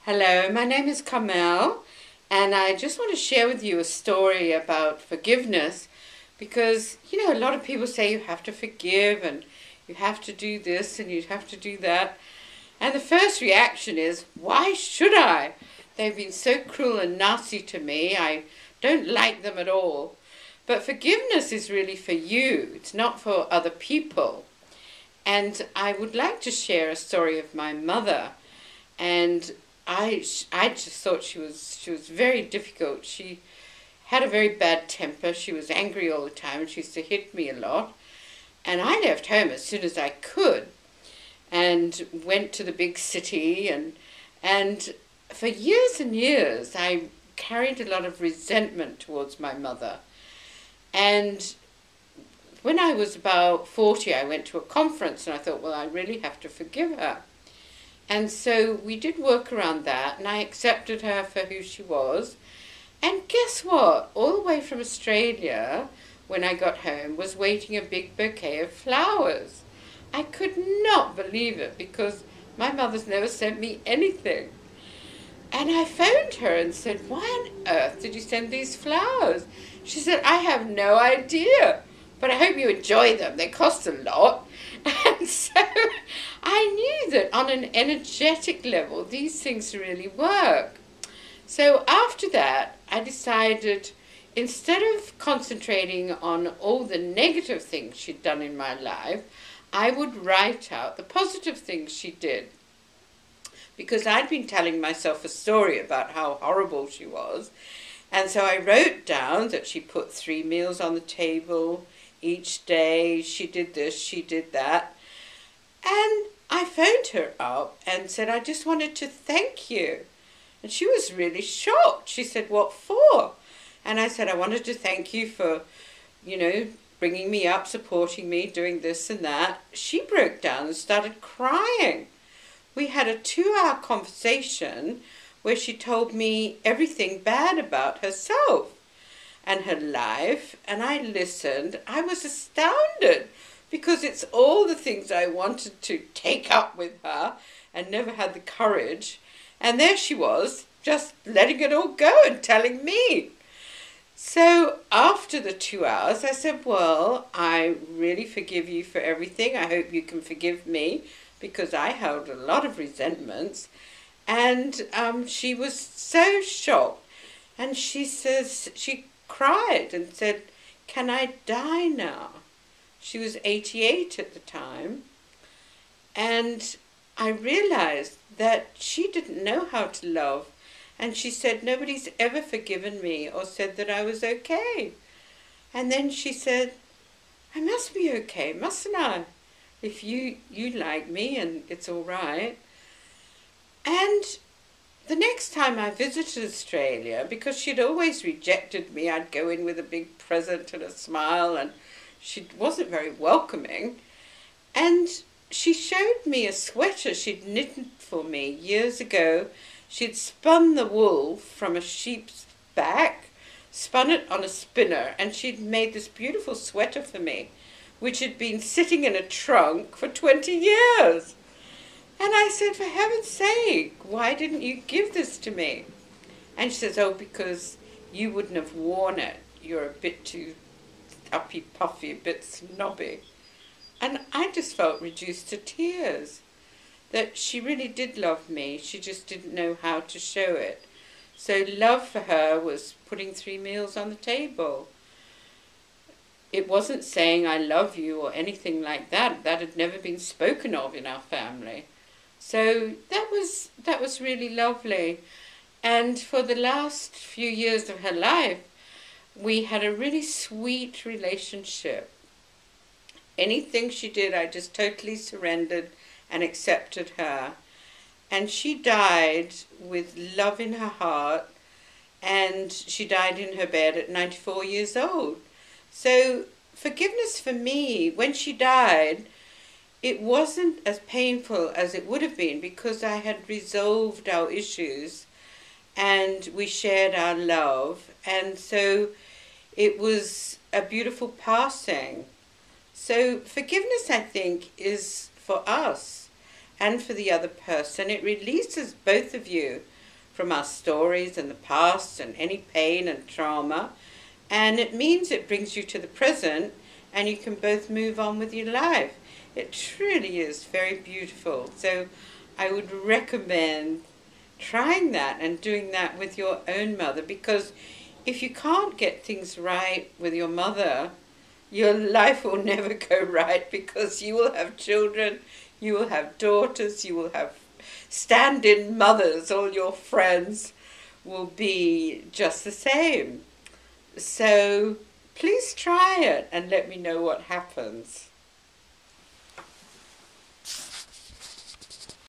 Hello, my name is Carmel, and I just want to share with you a story about forgiveness because, a lot of people say you have to forgive and you have to do this and you have to do that. And the first reaction is, why should I? They've been so cruel and nasty to me. I don't like them at all. But forgiveness is really for you. It's not for other people. And I would like to share a story of my mother. And I just thought she was very difficult. She had a very bad temper. She was angry all the time, and she used to hit me a lot. And I left home as soon as I could, and went to the big city. And for years and years, I carried a lot of resentment towards my mother. And when I was about 40, I went to a conference, and I thought, well, I really have to forgive her. And so we did work around that, and I accepted her for who she was. And guess what? All the way from Australia, when I got home, was waiting a big bouquet of flowers. I could not believe it because my mother's never sent me anything. And I phoned her and said, why on earth did you send these flowers? She said, I have no idea, but I hope you enjoy them. They cost a lot. And so I knew that on an energetic level, these things really work. So after that, I decided, instead of concentrating on all the negative things she'd done in my life, I would write out the positive things she did. Because I'd been telling myself a story about how horrible she was. And so I wrote down that she put 3 meals on the table each day. She did this, she did that. And I phoned her up and said, I just wanted to thank you. And she was really shocked. She said, what for? And I said, I wanted to thank you for, bringing me up, supporting me, doing this and that. She broke down and started crying. We had a 2-hour conversation where she told me everything bad about herself and her life, and I listened. I was astounded because it's all the things I wanted to take up with her and never had the courage. And there she was, just letting it all go and telling me. So after the 2 hours, I said, well, I really forgive you for everything. I hope you can forgive me because I held a lot of resentments. And she was so shocked. And she cried and said, can I die now? She was 88 at the time. And I realized that she didn't know how to love. And she said, nobody's ever forgiven me or said that I was okay. And then she said, I must be okay, mustn't I? If you like me and it's all right. And the next time I visited Australia, because she'd always rejected me, I'd go in with a big present and a smile, and she wasn't very welcoming. And she showed me a sweater she'd knitted for me years ago. She'd spun the wool from a sheep's back, spun it on a spinner, and she'd made this beautiful sweater for me, which had been sitting in a trunk for 20 years. And I said, for heaven's sake, why didn't you give this to me? And she says, oh, because you wouldn't have worn it. You're a bit too uppy-puffy, a bit snobby. And I just felt reduced to tears, that she really did love me. She just didn't know how to show it. So love for her was putting 3 meals on the table. It wasn't saying I love you or anything like that. That had never been spoken of in our family. So that was really lovely. And for the last few years of her life, we had a really sweet relationship. Anything she did, I just totally surrendered and accepted her. And she died with love in her heart, and she died in her bed at 94 years old. So forgiveness for me, when she died, it wasn't as painful as it would have been because I had resolved our issues and we shared our love. And so it was a beautiful passing. So forgiveness, I think, is for us and for the other person. It releases both of you from our stories and the past and any pain and trauma. And it means it brings you to the present and you can both move on with your life. It truly is very beautiful. So I would recommend trying that and doing that with your own mother, because if you can't get things right with your mother, your life will never go right, because you will have children, you will have daughters, you will have stand-in mothers, all your friends will be just the same. So please try it and let me know what happens.